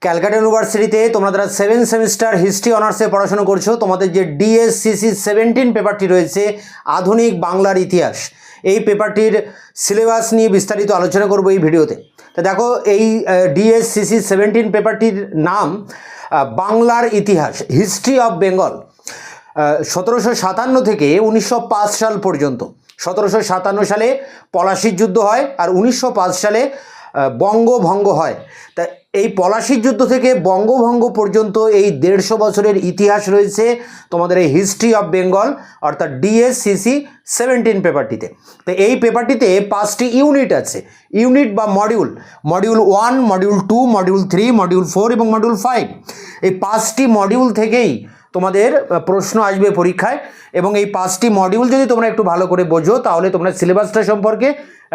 ক্যালকাটা ইউনিভার্সিটিতে তোমরা যারা 7 সেমিস্টার হিস্ট্রি অনার্সে পড়াশোনা করছো, তোমাদের যে ডিএসসিসি 17 পেপারটি রয়েছে আধুনিক বাংলার ইতিহাস, এই পেপারটির সিলেবাস নিয়ে বিস্তারিত আলোচনা করব এই ভিডিওতে। তো দেখো, এই ডিএসসিসি 17 পেপারটির নাম বাংলার ইতিহাস, হিস্ট্রি অফ বেঙ্গল, 1757 থেকে 1905 সাল পর্যন্ত। 1757 সালে পলাশির যুদ্ধ হয় আর 1905 সালে বঙ্গভঙ্গ হয়। তা এই পলাশির যুদ্ধ থেকে বঙ্গভঙ্গ পর্যন্ত এই 150 বছরের ইতিহাস রয়েছে তোমাদের এই হিস্ট্রি অফ বেঙ্গল অর্থাৎ ডিএসসিসি 17 পেপারটিতে। তো এই পেপারটিতে 5টি ইউনিট আছে, ইউনিট বা module, module 1, module 2, module 3, module 4 এবং মডিউল 5। এই 5টি মডিউল থেকেই তোমাদের প্রশ্ন আসবে পরীক্ষায়, এবং এই 5টি মডিউল যদি তোমরা একটু ভালো করে বোঝো তাহলে তোমরা সিলেবাসটা সম্পর্কে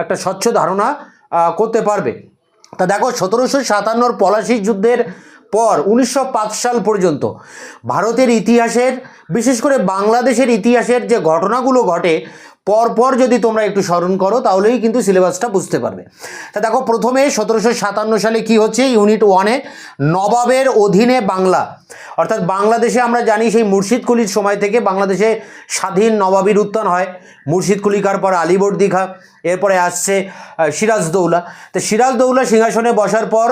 একটা স্বচ্ছ ধারণা করতে পারবে। তা দেখো, 1757 পলাশির যুদ্ধের পর 1905 সাল পর্যন্ত ভারতের ইতিহাসের, বিশেষ করে বাংলাদেশের ইতিহাসের যে ঘটনাগুলো ঘটে পরপর যদি তোমরা একটু স্মরণ করো তাহলেই কিন্তু সিলেবাসটা বুঝতে পারবে। তা দেখো, প্রথমে 1757 সালে কি হচ্ছে, ইউনিট 1-এ নবাবের অধীনে বাংলা, অর্থাৎ বাংলাদেশে আমরা জানি সেই মুর্শিদ কুলির সময় থেকে বাংলাদেশে স্বাধীন নবাবির উত্থান হয়। মুর্শিদ কুলিকার পর আলীবর্দী খাঁ, এরপরে আসছে সিরাজদৌল্লা। তো সিরাজদৌল্লা সিংহাসনে বসার পর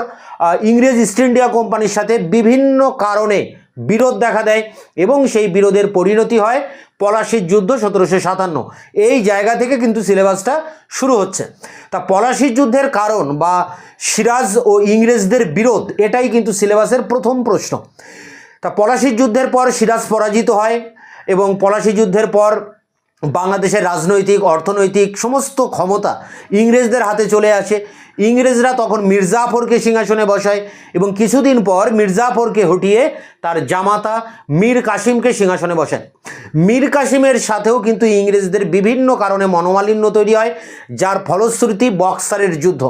ইংরেজ ইস্ট ইন্ডিয়া কোম্পানির সাথে বিভিন্ন কারণে বিরোধ দেখা দেয় এবং সেই বিরোধের পরিণতি হয় পলাশির যুদ্ধ 1757। এই জায়গা থেকে কিন্তু সিলেবাসটা শুরু হচ্ছে। তা পলাশির যুদ্ধের কারণ বা সিরাজ ও ইংরেজদের বিরোধ, এটাই কিন্তু সিলেবাসের প্রথম প্রশ্ন। তা পলাশির যুদ্ধের পর সিরাজ পরাজিত হয় এবং পলাশির যুদ্ধের পর বাংলাদেশের রাজনৈতিক, অর্থনৈতিক সমস্ত ক্ষমতা ইংরেজদের হাতে চলে আসে। ইংরেজরা তখন মির্জাফরকে সিংহাসনে বসায় এবং কিছুদিন পর মির্জাফরকে হটিয়ে তার জামাতা মীর কাসিমকে সিংহাসনে বসায়। মীর কাসিমের সাথেও কিন্তু ইংরেজদের বিভিন্ন কারণে মনোমালিন্য তৈরি হয়, যার ফলশ্রুতি বক্সারের যুদ্ধ।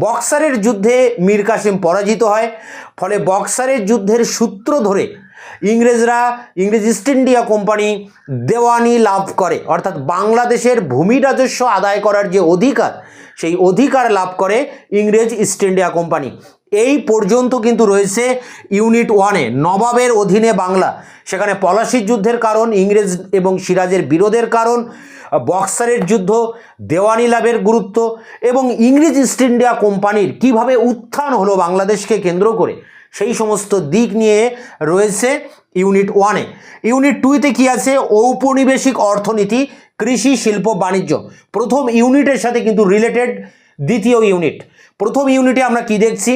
বক্সারের যুদ্ধে মীর কাসিম পরাজিত হয়, ফলে বক্সারের যুদ্ধের সূত্র ধরে ইংরেজ ইস্ট ইন্ডিয়া কোম্পানি দেওয়ানি লাভ করে, অর্থাৎ বাংলাদেশের ভূমি রাজস্ব আদায় করার যে অধিকার, সেই অধিকার লাভ করে ইংরেজ ইস্ট ইন্ডিয়া কোম্পানি। এই পর্যন্ত কিন্তু রয়েছে ইউনিট 1-এ নবাবের অধীনে বাংলা। সেখানে পলাশির যুদ্ধের কারণ, ইংরেজ এবং সিরাজের বিরোধের কারণ, বক্সারের যুদ্ধ, দেওয়ানি লাভের গুরুত্ব এবং ইংরেজ ইস্ট ইন্ডিয়া কোম্পানির কিভাবে উত্থান হলো বাংলাদেশকে কেন্দ্র করে, সেই সমস্ত দিক নিয়ে রয়েছে ইউনিট 1-এ। ইউনিট 2-তে কি আছে, ঔপনিবেশিক অর্থনীতি, কৃষি, শিল্প, বাণিজ্য। প্রথম ইউনিটের সাথে কিন্তু রিলেটেড দ্বিতীয় ইউনিট। প্রথম ইউনিটে আমরা কি দেখছি,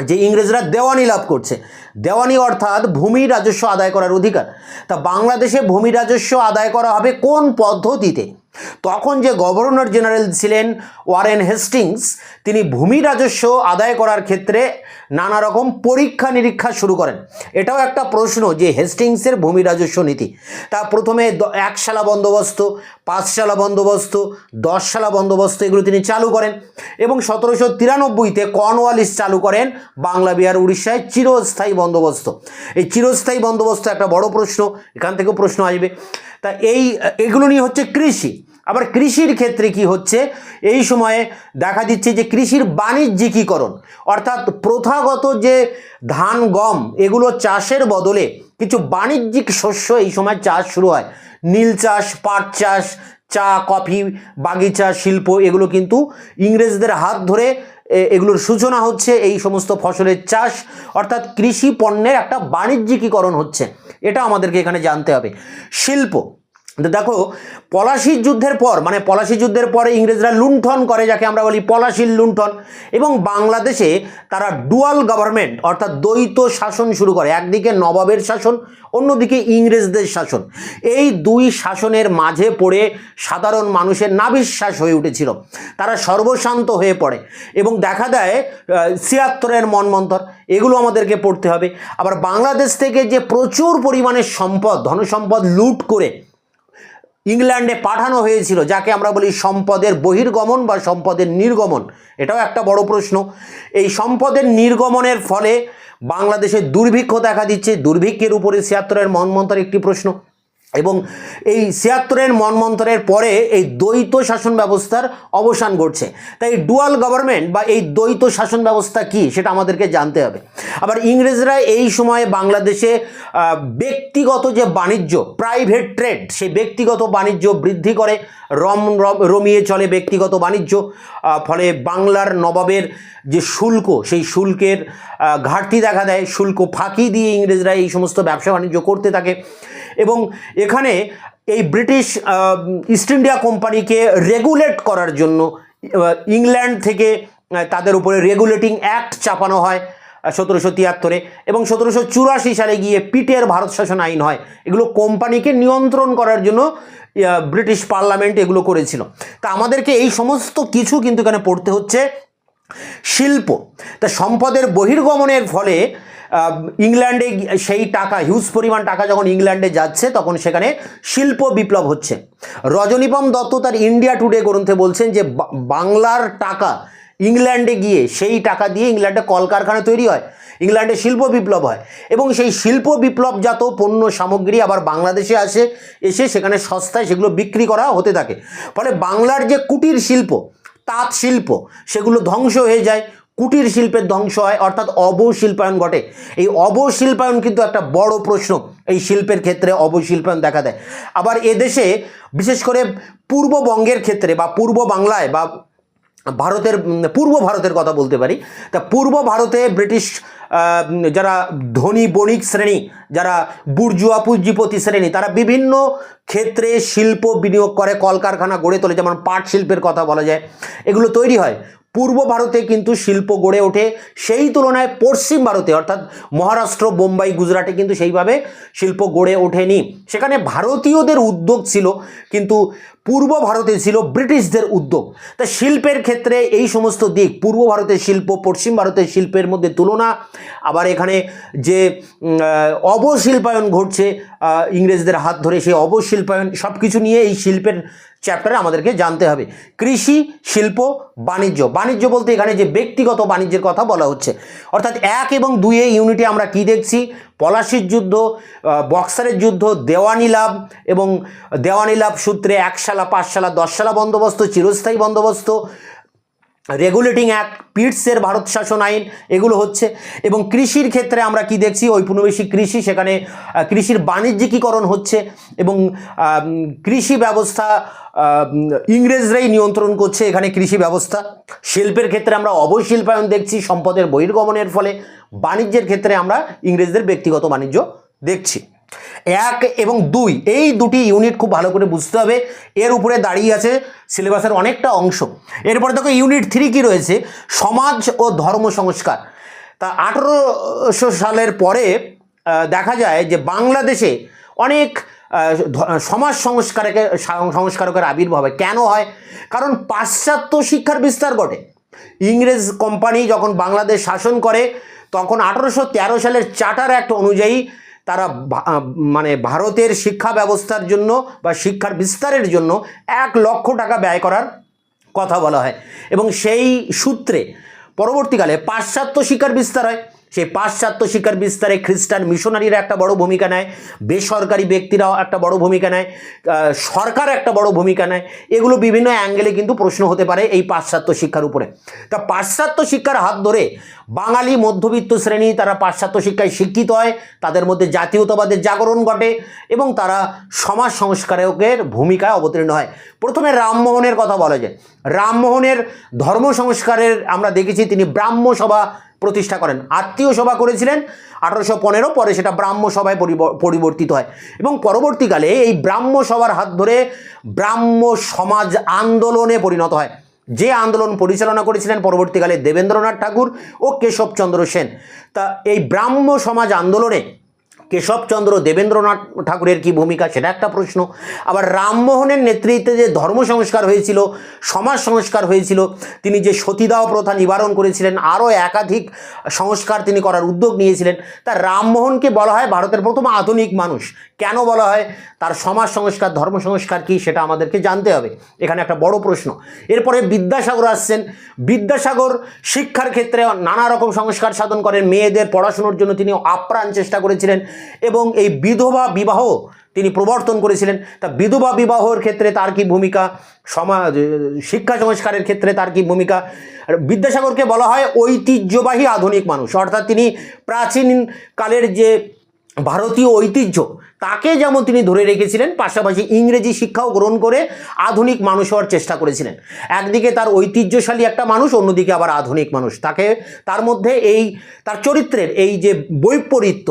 যে ইংরেজরা দেওয়ানি লাভ করছে। দেওয়ানি অর্থাৎ ভূমি রাজস্ব আদায় করার অধিকার। তা বাংলাদেশে ভূমি রাজস্ব আদায় করা হবে কোন পদ্ধতিতে? তখন যে গভর্নর জেনারেল ছিলেন ওয়ারেন হেস্টিংস, তিনি ভূমি রাজস্ব আদায় করার ক্ষেত্রে নানা রকম পরীক্ষা নিরীক্ষা শুরু করেন। এটাও একটা প্রশ্ন যে হেস্টিংসের ভূমি রাজস্ব নীতি। তা প্রথমে 1 সালা বন্দোবস্ত, 5 সালা বন্দোবস্ত, 10 সালা বন্দোবস্ত, এগুলো তিনি চালু করেন এবং 1793-তে কর্নওয়ালিস চালু করেন বাংলা, বিহার, উড়িষ্যায় চিরস্থায়ী বন্দোবস্ত। এই চিরস্থায়ী বন্দোবস্ত একটা বড় প্রশ্ন, এখান থেকেও প্রশ্ন আসবে। তা এগুলো নিয়ে হচ্ছে কৃষি। আবার কৃষির ক্ষেত্রে কি হচ্ছে, এই সময়ে দেখা দিচ্ছে যে কৃষির বাণিজ্যিকীকরণ, অর্থাৎ প্রথাগত যে ধান, গম এগুলো চাষের বদলে কিছু বাণিজ্যিক শস্য এই সময় চাষ শুরু হয়। নীল চাষ, পাট চাষ, চা, কফি, বাগিচা, শিল্প, এগুলো কিন্তু ইংরেজদের হাত ধরে এগুলোর সূচনা হচ্ছে। এই সমস্ত ফসলের চাষ অর্থাৎ কৃষি পণ্যের একটা বাণিজ্যিকীকরণ হচ্ছে, এটা আমাদেরকে এখানে জানতে হবে। শিল্প, দেখো পলাশির যুদ্ধের পর, মানে পলাশির যুদ্ধের পরে ইংরেজরা লুণ্ঠন করে, যাকে আমরা বলি পলাশির লুণ্ঠন, এবং বাংলাদেশে তারা ডুয়াল গভর্নমেন্ট অর্থাৎ দ্বৈত শাসন শুরু করে। একদিকে নবাবের শাসন, অন্যদিকে ইংরেজদের শাসন। এই দুই শাসনের মাঝে পড়ে সাধারণ মানুষের নাভিশ্বাস হয়ে উঠেছিল, তারা সর্বশান্ত হয়ে পড়ে এবং দেখা দেয় 76-এর মনমন্থর, এগুলো আমাদেরকে পড়তে হবে। আবার বাংলাদেশ থেকে যে প্রচুর পরিমাণে সম্পদ, ধনসম্পদ লুট করে ইংল্যান্ডে পাঠানো হয়েছিল, যাকে আমরা বলি সম্পদের বহির্গমন বা সম্পদের নির্গমন, এটাও একটা বড় প্রশ্ন। এই সম্পদের নির্গমনের ফলে বাংলাদেশে দুর্ভিক্ষ দেখা দিচ্ছে, দুর্ভিক্ষের উপরে 76-এর মনমন্থর একটি প্রশ্ন। এবং এই ৭৬-এর মনমন্থরের পরে এই দ্বৈত শাসন ব্যবস্থার অবসান ঘটছে। তাই ডুয়াল গভর্নমেন্ট বা এই দ্বৈত শাসন ব্যবস্থা কি সেটা আমাদেরকে জানতে হবে। আবার ইংরেজরা এই সময়ে বাংলাদেশে ব্যক্তিগত যে বাণিজ্য, প্রাইভেট ট্রেড, সেই ব্যক্তিগত বাণিজ্য বৃদ্ধি করে, রমিয়ে চলে ব্যক্তিগত বাণিজ্য। ফলে বাংলার নবাবের যে শুল্ক, সেই শুল্কের ঘাটতি দেখা দেয়। শুল্ক ফাঁকি দিয়ে ইংরেজরা এই সমস্ত ব্যবসা বাণিজ্য করতে থাকে এবং এখানে এই ব্রিটিশ ইস্ট ইন্ডিয়া কোম্পানিকে রেগুলেট করার জন্য ইংল্যান্ড থেকে তাদের উপরে রেগুলেটিং অ্যাক্ট চাপানো হয় ১৭৭৩-এ এবং ১৭৮৪ সালে গিয়ে পিটের ভারত শাসন আইন হয়। এগুলো কোম্পানিকে নিয়ন্ত্রণ করার জন্য ব্রিটিশ পার্লামেন্ট এগুলো করেছিল। তা আমাদেরকে এই সমস্ত কিছু কিন্তু এখানে পড়তে হচ্ছে। শিল্প, তা সম্পদের বহির্গমনের ফলে ইংল্যান্ডে সেই টাকা, হিউজ পরিমাণ টাকা যখন ইংল্যান্ডে যাচ্ছে তখন সেখানে শিল্প বিপ্লব হচ্ছে। রজনীপম দত্ত তার ইন্ডিয়া টুডে গ্রন্থে বলছেন যে বাংলার টাকা ইংল্যান্ডে গিয়ে সেই টাকা দিয়ে ইংল্যান্ডে কলকারখানা তৈরি হয়, ইংল্যান্ডে শিল্প বিপ্লব হয় এবং সেই শিল্প বিপ্লবজাত পণ্য সামগ্রী আবার বাংলাদেশে এসে সেখানে সস্তায় সেগুলো বিক্রি করা হতে থাকে। ফলে বাংলার যে কুটির শিল্প, তাঁত শিল্প, সেগুলো ধ্বংস হয়ে যায়, কুটির শিল্পের ধ্বংস হয়, অর্থাৎ অবশিল্পায়ন ঘটে। এই অবশিল্পায়ন কিন্তু একটা বড় প্রশ্ন, এই শিল্পের ক্ষেত্রে অবশিল্পায়ন দেখা দেয়। আবার এদেশে বিশেষ করে পূর্ববঙ্গের ক্ষেত্রে বা পূর্ব বাংলায় বা ভারতের পূর্ব ভারতের কথা বলতে পারি, তা পূর্ব ভারতে ব্রিটিশ যারা ধনী বণিক শ্রেণী, যারা বুর্জুয়া পুঁজিপতি শ্রেণী, তারা বিভিন্ন ক্ষেত্রে শিল্প বিনিয়োগ করে, কলকারখানা গড়ে তোলে। যেমন পাট শিল্পের কথা বলা যায়, এগুলো তৈরি হয়। পূর্ব ভারতে কিন্তু শিল্প গড়ে ওঠে, সেই তুলনায় পশ্চিম ভারতে অর্থাৎ মহারাষ্ট্র, বোম্বাই, গুজরাটে কিন্তু সেইভাবে শিল্প গড়ে ওঠেনি। সেখানে ভারতীয়দের উদ্যোগ ছিল, কিন্তু পূর্ব ভারতে ছিল ব্রিটিশদের উদ্যোগ। তা শিল্পের ক্ষেত্রে এই সমস্ত দিক, পূর্ব ভারতের শিল্প পশ্চিম ভারতের শিল্পের মধ্যে তুলনা, আবার এখানে যে অবশিল্পায়ন ঘটছে ইংরেজদের হাত ধরে, সেই অবশিল্পায়ন, সব কিছু নিয়ে এই শিল্পের চ্যাপ্টারে আমাদেরকে জানতে হবে। কৃষি, শিল্প, বাণিজ্য। বাণিজ্য বলতে এখানে যে ব্যক্তিগত বাণিজ্যের কথা বলা হচ্ছে, অর্থাৎ ১ এবং ২ ইউনিটে আমরা কি দেখছি? পলাশির যুদ্ধ, বক্সারের যুদ্ধ, দেওয়ানি লাভ এবং দেওয়ানি লাভ সূত্রে ১ সালা, ৫ সালা, ১০ সালা বন্দোবস্ত, চিরস্থায়ী বন্দোবস্ত, রেগুলেটিং অ্যাক্ট, পিটসের ভারত শাসন আইন, এগুলো হচ্ছে। এবং কৃষির ক্ষেত্রে আমরা কি দেখছি? ঔপনিবেশিক কৃষি, সেখানে কৃষির বাণিজ্যিকীকরণ হচ্ছে এবং কৃষি ব্যবস্থা ইংরেজরাই নিয়ন্ত্রণ করছে এখানে কৃষি ব্যবস্থা। শিল্পের ক্ষেত্রে আমরা অবশিল্পায়ন দেখছি সম্পদের বহির্গমনের ফলে। বাণিজ্যের ক্ষেত্রে আমরা ইংরেজদের ব্যক্তিগত বাণিজ্য দেখছি। ১ এবং ২ এই দুটি ইউনিট খুব ভালো করে বুঝতে হবে, এর উপরে দাঁড়িয়ে আছে সিলেবাসের অনেকটা অংশ। এরপরে দেখো ইউনিট ৩ কি রয়েছে? সমাজ ও ধর্ম সংস্কার। তা ১৮০০ সালের পরে দেখা যায় যে বাংলাদেশে অনেক সমাজ সংস্কারকের আবির্ভাব হয়। কেন হয়? কারণ পাশ্চাত্য শিক্ষার বিস্তার ঘটে। ইংরেজ কোম্পানি যখন বাংলাদেশ শাসন করে তখন ১৮১৩ সালের চার্টার অ্যাক্ট অনুযায়ী তারা মানে ভারতের শিক্ষা ব্যবস্থার জন্য বা শিক্ষার বিস্তারের জন্য ১ লক্ষ টাকা ব্যয় করার কথা বলা হয় এবং সেই সূত্রে পরবর্তীকালে পাশ্চাত্য শিক্ষার বিস্তার হয়। সেই পাশ্চাত্য শিক্ষার বিস্তারে খ্রিস্টান মিশনারিরা একটা বড় ভূমিকা নেয়, বেসরকারি ব্যক্তিরাও একটা বড় ভূমিকা নেয়, সরকার একটা বড় ভূমিকা নেয়। এগুলো বিভিন্ন অ্যাঙ্গেলে কিন্তু প্রশ্ন হতে পারে এই পাশ্চাত্য শিক্ষার উপরে। তা পাশ্চাত্য শিক্ষার হাত ধরে বাঙালি মধ্যবিত্ত শ্রেণী তারা পাশ্চাত্য শিক্ষায় শিক্ষিত হয়, তাদের মধ্যে জাতীয়তাবাদের জাগরণ ঘটে এবং তারা সমাজ সংস্কারকের ভূমিকায় অবতীর্ণ হয়। প্রথমে রামমোহনের কথা বলা যায়। রামমোহনের ধর্ম সংস্কারের আমরা দেখেছি তিনি ব্রাহ্ম সভা প্রতিষ্ঠা করেন, আত্মীয় সভা করেছিলেন ১৮১৫, পরে সেটা ব্রাহ্ম সভায় পরিবর্তিত হয় এবং পরবর্তীকালে এই ব্রাহ্ম সভার হাত ধরে ব্রাহ্ম সমাজ আন্দোলনে পরিণত হয়, যে আন্দোলন পরিচালনা করেছিলেন পরবর্তীকালে দেবেন্দ্রনাথ ঠাকুর ও কেশবচন্দ্র সেন। তা এই ব্রাহ্ম সমাজ আন্দোলনে কেশবচন্দ্র, দেবেন্দ্রনাথ ঠাকুরের কি ভূমিকা সেটা একটা প্রশ্ন। আবার রামমোহনের নেতৃত্বে যে ধর্ম সংস্কার হয়েছিল, সমাজ সংস্কার হয়েছিল, তিনি যে সতীদাহ প্রথা নিবারণ করেছিলেন, আরও একাধিক সংস্কার তিনি করার উদ্যোগ নিয়েছিলেন। তা রামমোহনকে বলা হয় ভারতের প্রথম আধুনিক মানুষ। কেন বলা হয়? তার সমাজ সংস্কার, ধর্ম সংস্কার কি সেটা আমাদেরকে জানতে হবে, এখানে একটা বড় প্রশ্ন। এরপরে বিদ্যাসাগর আসছেন। বিদ্যাসাগর শিক্ষার ক্ষেত্রে নানা রকম সংস্কার সাধন করেন, মেয়েদের পড়াশুনোর জন্য তিনি আপ্রাণ চেষ্টা করেছিলেন এবং এই বিধবা বিবাহ তিনি প্রবর্তন করেছিলেন। তা বিধবা বিবাহের ক্ষেত্রে তার কি ভূমিকা, সমাজ শিক্ষা সংস্কারের ক্ষেত্রে তার কি ভূমিকা? বিদ্যাসাগরকে বলা হয় ঐতিহ্যবাহী আধুনিক মানুষ, অর্থাৎ তিনি প্রাচীন কালের যে ভারতীয় ঐতিহ্য তাকে যেমন তিনি ধরে রেখেছিলেন, পাশাপাশি ইংরেজি শিক্ষাও গ্রহণ করে আধুনিক মানুষ হওয়ার চেষ্টা করেছিলেন। একদিকে তার ঐতিহ্যশালী একটা মানুষ, অন্যদিকে আবার আধুনিক মানুষ। তার মধ্যে এই তার চরিত্রের এই যে বৈপরীত্য,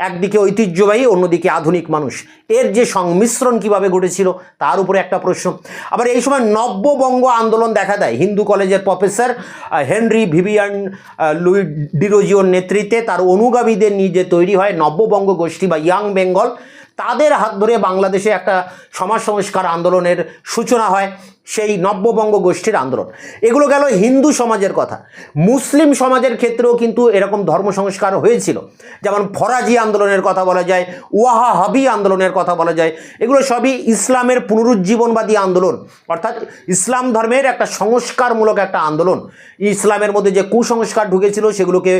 একদিকে ঐতিহ্যবাহী, অন্যদিকে আধুনিক মানুষ, এর যে সংমিশ্রণ কিভাবে ঘটেছিল তার উপরে একটা প্রশ্ন। আবার এই সময় নব্যবঙ্গ আন্দোলন দেখা দেয়। হিন্দু কলেজের প্রফেসর হেনরি ভিভিয়ান লুই ডিরোজিওর নেতৃত্বে তার অনুগামীদের নিয়ে যে তৈরি হয় নব্যবঙ্গ গোষ্ঠী বা ইয়াং বেঙ্গল, তাদের হাত ধরে বাংলাদেশে একটা সমাজ সংস্কার আন্দোলনের সূচনা হয়, সেই নব্যবঙ্গ গোষ্ঠীর আন্দোলন। এগুলো গেল হিন্দু সমাজের কথা। মুসলিম সমাজের ক্ষেত্রেও কিন্তু এরকম ধর্ম সংস্কার হয়েছিল, যেমন ফরাজি আন্দোলনের কথা বলা যায়, ওয়াহাবি আন্দোলনের কথা বলা যায়। এগুলো সবই ইসলামের পুনরুজ্জীবনবাদী আন্দোলন, অর্থাৎ ইসলাম ধর্মের একটা সংস্কারমূলক একটা আন্দোলন। ইসলামের মধ্যে যে কুসংস্কার ঢুকেছিল সেগুলোকে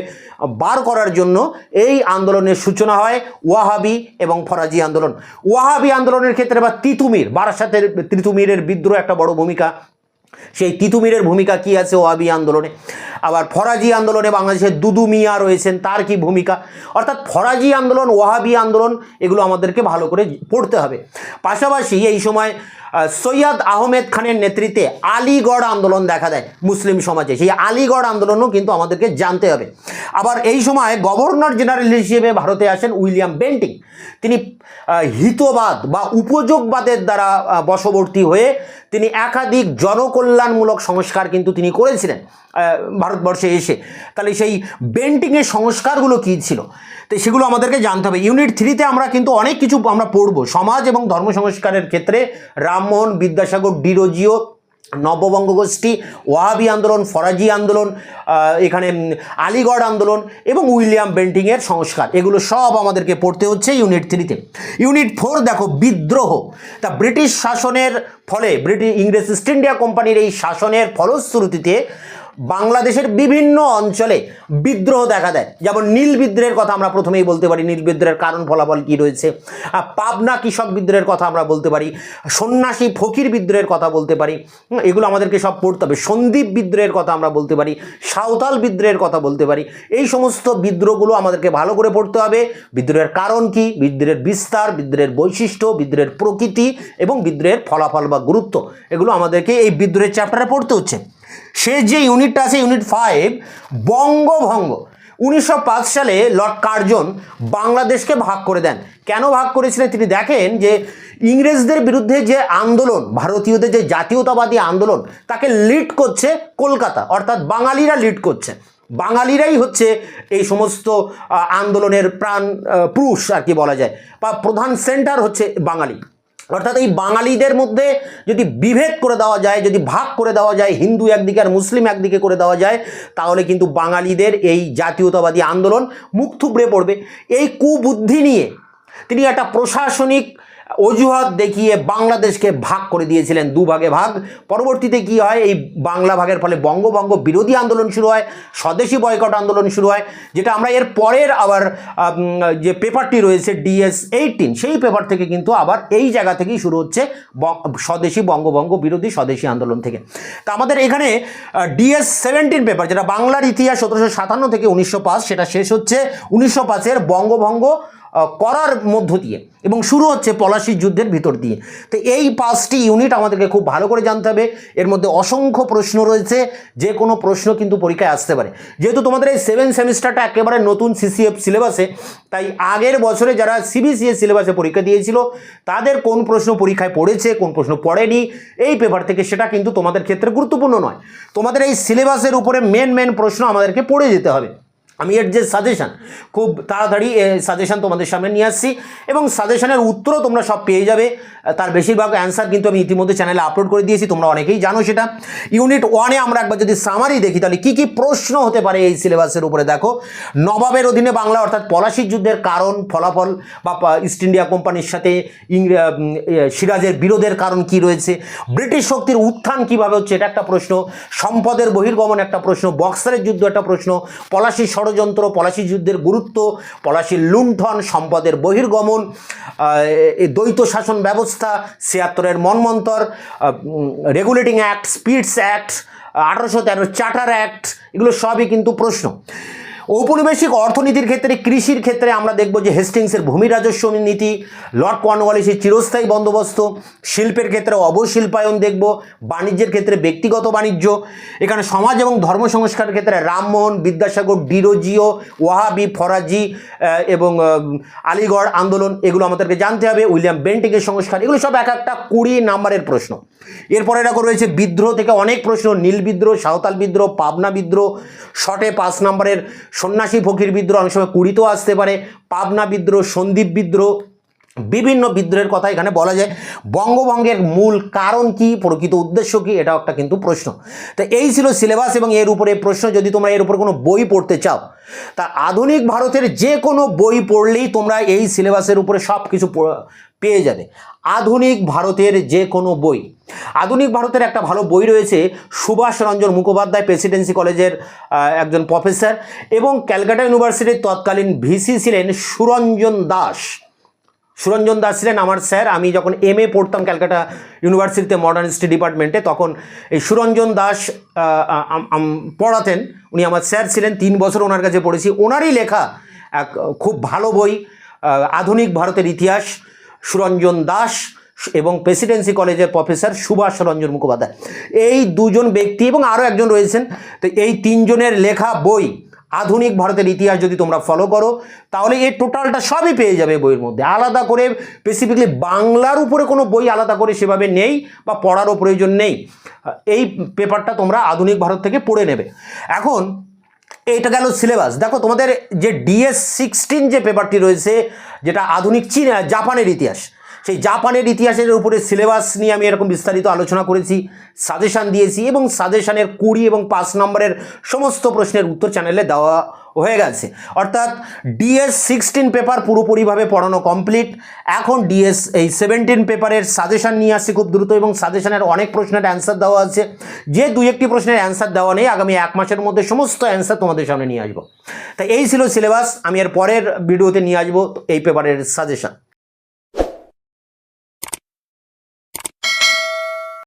বার করার জন্য এই আন্দোলনের সূচনা হয়, ওয়াহাবি এবং ফরাজি আন্দোলন। ওয়াহাবি আন্দোলনের ক্ষেত্রে বা তিতুমির, বারাসাতের তিতুমিরের বিদ্রোহ একটা বড় ভূমিকা। সেই তিতুমিরের ভূমিকা কি আছে ওয়াহাবি আন্দোলনে? আবার ফরাজি আন্দোলনে বাংলাদেশের দুদু মিয়া রয়েছেন, তার কি ভূমিকা? অর্থাৎ ফরাজি আন্দোলন, ওয়াহাবি আন্দোলন, এগুলো আমাদেরকে ভালো করে পড়তে হবে। পাশাপাশি এই সময় সৈয়দ আহমেদ খানের নেতৃত্বে আলিগড় আন্দোলন দেখা দেয় মুসলিম সমাজে। সেই আলিগড় আন্দোলনও কিন্তু আমাদেরকে জানতে হবে। আবার এই সময় গভর্নর জেনারেল হিসেবে ভারতে আসেন উইলিয়াম বেন্টিং। তিনি হিতবাদ বা উপযোগবাদের দ্বারা বশবর্তী হয়ে তিনি একাধিক জনকল্যাণমূলক সংস্কার কিন্তু তিনি করেছিলেন ভারতবর্ষে এসে। তাহলে সেই বেন্টিংয়ের সংস্কারগুলো কী ছিল, তো সেগুলো আমাদেরকে জানতে হবে। ইউনিট 3-তে আমরা কিন্তু অনেক কিছু আমরা পড়বো সমাজ এবং ধর্ম সংস্কারের ক্ষেত্রে। রামমোহন, বিদ্যাসাগর, ডিরোজিও, নববঙ্গ গোষ্ঠী, ওয়াহাবি আন্দোলন, ফরাজি আন্দোলন, এখানে আলিগড় আন্দোলন এবং উইলিয়াম বেন্টিংয়ের সংস্কার, এগুলো সব আমাদেরকে পড়তে হচ্ছে ইউনিট 3-তে। ইউনিট 4 দেখো, বিদ্রোহ। তা ব্রিটিশ শাসনের ফলে, ইংরেজ ইস্ট ইন্ডিয়া কোম্পানির এই শাসনের ফলশ্রুতিতে বাংলাদেশের বিভিন্ন অঞ্চলে বিদ্রোহ দেখা দেয়। যেমন নীল বিদ্রোহের কথা আমরা প্রথমেই বলতে পারি, নীল বিদ্রোহের কারণ ফলাফল কী রয়েছে। পাবনা কৃষক বিদ্রোহের কথা আমরা বলতে পারি, সন্ন্যাসী ফকির বিদ্রোহের কথা বলতে পারি, এগুলো আমাদেরকে সব পড়তে হবে। সন্দীপ বিদ্রোহের কথা আমরা বলতে পারি, সাঁওতাল বিদ্রোহের কথা বলতে পারি। এই সমস্ত বিদ্রোহগুলো আমাদেরকে ভালো করে পড়তে হবে। বিদ্রোহের কারণ কি, বিদ্রোহের বিস্তার, বিদ্রোহের বৈশিষ্ট্য, বিদ্রোহের প্রকৃতি এবং বিদ্রোহের ফলাফল বা গুরুত্ব, এগুলো আমাদেরকে এই বিদ্রোহের চ্যাপ্টারে পড়তে হচ্ছে। সে যে ইউনিটটা আছে, ইউনিট 5, বঙ্গভঙ্গ। 1905 সালে লর্ড কার্জন বাংলাদেশকে ভাগ করে দেন। কেন ভাগ করেছিলেন? তিনি দেখেন যে ইংরেজদের বিরুদ্ধে যে আন্দোলন, ভারতীয়দের যে জাতীয়তাবাদী আন্দোলন, তাকে লিড করছে কলকাতা, অর্থাৎ বাঙালিরা লিড করছে। বাঙালিরাই হচ্ছে এই সমস্ত আন্দোলনের প্রাণ পুরুষ আর কি বলা যায়, বা প্রধান সেন্টার হচ্ছে বাঙালি। অর্থাৎ এই বাঙালিদের মধ্যে যদি বিভেদ করে দেওয়া যায়, যদি ভাগ করে দেওয়া যায়, হিন্দু একদিকে আর মুসলিম একদিকে করে দেওয়া যায়, তাহলে কিন্তু বাঙালিদের এই জাতীয়তাবাদী আন্দোলন মুখ থুবড়ে পড়বে। এই কুবুদ্ধি নিয়ে তিনি একটা প্রশাসনিক অজুহাত দেখিয়ে বাংলাদেশকে ভাগ করে দিয়েছিলেন, দুভাগে ভাগ। পরবর্তীতে কি হয়, এই বাংলা ভাগের ফলে বঙ্গভঙ্গ বিরোধী আন্দোলন শুরু হয়, স্বদেশী বয়কট আন্দোলন শুরু হয়, যেটা আমরা এর পরের আবার যে পেপারটি রয়েছে DS 18, সেই পেপার থেকে কিন্তু আবার এই জায়গা থেকেই শুরু হচ্ছে স্বদেশী বঙ্গভঙ্গ বিরোধী স্বদেশী আন্দোলন থেকে। তা আমাদের এখানে DS 17 পেপার, যেটা বাংলার ইতিহাস 1757 থেকে 1905, সেটা শেষ হচ্ছে 1905-এর বঙ্গভঙ্গ করার মধ্য দিয়ে এবং শুরু হচ্ছে পলাশির যুদ্ধের ভিতর দিয়ে। তো এই 5টি ইউনিট আমাদেরকে খুব ভালো করে জানতে হবে। এর মধ্যে অসংখ্য প্রশ্ন রয়েছে, যে কোনো প্রশ্ন কিন্তু পরীক্ষায় আসতে পারে। যেহেতু তোমাদের এই 7 সেমিস্টারটা একেবারে নতুন CCF সিলেবাসে, তাই আগের বছরে যারা CBCS সিলেবাসে পরীক্ষা দিয়েছিল তাদের কোন প্রশ্ন পরীক্ষায় পড়েছে, কোন প্রশ্ন পড়েনি এই পেপার থেকে, সেটা কিন্তু তোমাদের ক্ষেত্রে গুরুত্বপূর্ণ নয়। তোমাদের এই সিলেবাসের উপরে মেন প্রশ্ন আমাদেরকে পড়ে যেতে হবে। আমি এর যে সাজেশান, খুব তাড়াতাড়ি সাজেশান তোমাদের সামনে নিয়ে আসছি এবং সাজেশানের উত্তরও তোমরা সব পেয়ে যাবে। তার বেশিরভাগ অ্যান্সার কিন্তু আমি ইতিমধ্যে চ্যানেলে আপলোড করে দিয়েছি, তোমরা অনেকেই জানো সেটা। ইউনিট 1-এ আমরা একবার যদি সামারি দেখি, তাহলে কী কী প্রশ্ন হতে পারে এই সিলেবাসের উপরে দেখো। নবাবের অধীনে বাংলা, অর্থাৎ পলাশির যুদ্ধের কারণ ফলাফল বা ইস্ট ইন্ডিয়া কোম্পানির সাথে সিরাজের বিরোধের কারণ কি রয়েছে, ব্রিটিশ শক্তির উত্থান কিভাবে হচ্ছে, এটা একটা প্রশ্ন। সম্পদের বহির্গমন একটা প্রশ্ন, বক্সারের যুদ্ধ একটা প্রশ্ন, পলাশির ষড়যন্ত্র, পলাশী যুদ্ধের গুরুত্ব, পলাশীর লুণ্ঠন, সম্পদের বহির্গমন, দ্বৈত শাসন ব্যবস্থা, ৭৬-এর মনমন্তর, রেগুলেটিং অ্যাক্ট, স্পিডস অ্যাক্ট, ১৮১৩ চার্টার অ্যাক্ট, এগুলো সবই কিন্তু প্রশ্ন। ঔপনিবেশিক অর্থনীতির ক্ষেত্রে, কৃষির ক্ষেত্রে আমরা দেখব যে হেস্টিংসের ভূমি রাজস্ব নীতি, লর্ড কর্নওয়ালিসের চিরস্থায়ী বন্দোবস্ত, শিল্পের ক্ষেত্রে অবশিল্পায়ন দেখব, বাণিজ্যের ক্ষেত্রে ব্যক্তিগত বাণিজ্য, এখানে সমাজ এবং ধর্ম সংস্কারের ক্ষেত্রে রামমোহন, বিদ্যাসাগর, ডিরোজিও, ওয়াহাবি, ফরাজি এবং আলিগড় আন্দোলন, এগুলো আমাদেরকে জানতে হবে। উইলিয়াম বেন্টিংয়ের সংস্কার, এগুলো সব এক একটা ২০ নাম্বারের প্রশ্ন। এরপরে দেখো রয়েছে বিদ্রোহ থেকে অনেক প্রশ্ন, নীল বিদ্রোহ, সাঁওতাল বিদ্রোহ, পাবনা বিদ্রোহ, শর্টে ৫ নম্বরের সন্ন্যাসী ফকির বিদ্রোহ, অনেক সময় ২০তেও আসতে পারে, পাবনা বিদ্রোহ, সন্দীপ বিদ্রোহ, বিভিন্ন বিদ্রোহের কথা এখানে বলা যায়। বঙ্গভঙ্গের মূল কারণ কি, প্রকৃত উদ্দেশ্য কি, এটাও একটা কিন্তু প্রশ্ন। তো এই ছিল সিলেবাস এবং এর উপরে প্রশ্ন। যদি তোমরা এর উপর কোনো বই পড়তে চাও, তা আধুনিক ভারতের যে কোনো বই পড়লেই তোমরা এই সিলেবাসের উপরে সব কিছু পেয়ে যাবে। আধুনিক ভারতের যে কোনো বই, আধুনিক ভারতের একটা ভালো বই রয়েছে, সুভাষ রঞ্জন মুখোপাধ্যায়, প্রেসিডেন্সি কলেজের একজন প্রফেসর, এবং ক্যালকাটা ইউনিভার্সিটির তৎকালীন ভিসি ছিলেন সুরঞ্জন দাস। সুরঞ্জন দাস ছিলেন আমার স্যার। আমি যখন MA পড়তাম ক্যালকাটা ইউনিভার্সিটিতে মডার্ন হিস্ট্রি ডিপার্টমেন্টে, তখন এই সুরঞ্জন দাস পড়াতেন। উনি আমার স্যার ছিলেন, ৩ বছর ওনার কাছে পড়েছি। ওনারই লেখা এক খুব ভালো বই আধুনিক ভারতের ইতিহাস, সুরঞ্জন দাস এবং প্রেসিডেন্সি কলেজের প্রফেসর সুভাষ রঞ্জন মুখোপাধ্যায়, এই দুজন ব্যক্তি এবং আরও একজন রয়েছেন। তো এই ৩ জনের লেখা বই আধুনিক ভারতের ইতিহাস যদি তোমরা ফলো করো, তাহলে এই টোটালটা সবই পেয়ে যাবে বইয়ের মধ্যে। আলাদা করে স্পেসিফিকলি বাংলার উপরে কোনো বই আলাদা করে সেভাবে নেই বা পড়ারও প্রয়োজন নেই। এই পেপারটা তোমরা আধুনিক ভারত থেকে পড়ে নেবে। এখন এইটা গেল সিলেবাস। দেখো তোমাদের যে DS-16 যে পেপারটি রয়েছে, যেটা আধুনিক জাপানের ইতিহাস, সেই জাপানের ইতিহাসের উপরে সিলেবাস নিয়ে আমি এরকম বিস্তারিত আলোচনা করেছি, সাজেশান দিয়েছি, এবং সাজেশানের 20 এবং 5 নম্বরের সমস্ত প্রশ্নের উত্তর চ্যানেলে দেওয়া হয়ে গেছে। অর্থাৎ DS-16 পেপার পুরোপুরিভাবে পড়ানো কমপ্লিট। এখন এই 17 পেপারের সাজেশান নিয়ে আসছি খুব দ্রুত, এবং সাজেশানের অনেক প্রশ্নের অ্যান্সার দেওয়া আছে। যে 2-1টি প্রশ্নের অ্যান্সার দেওয়া নেই, আগামী 1 মাসের মধ্যে সমস্ত অ্যান্সার তোমাদের সামনে নিয়ে আসবো। তাই এই ছিল সিলেবাস। আমি এর পরের ভিডিওতে নিয়ে আসবো এই পেপারের সাজেশান।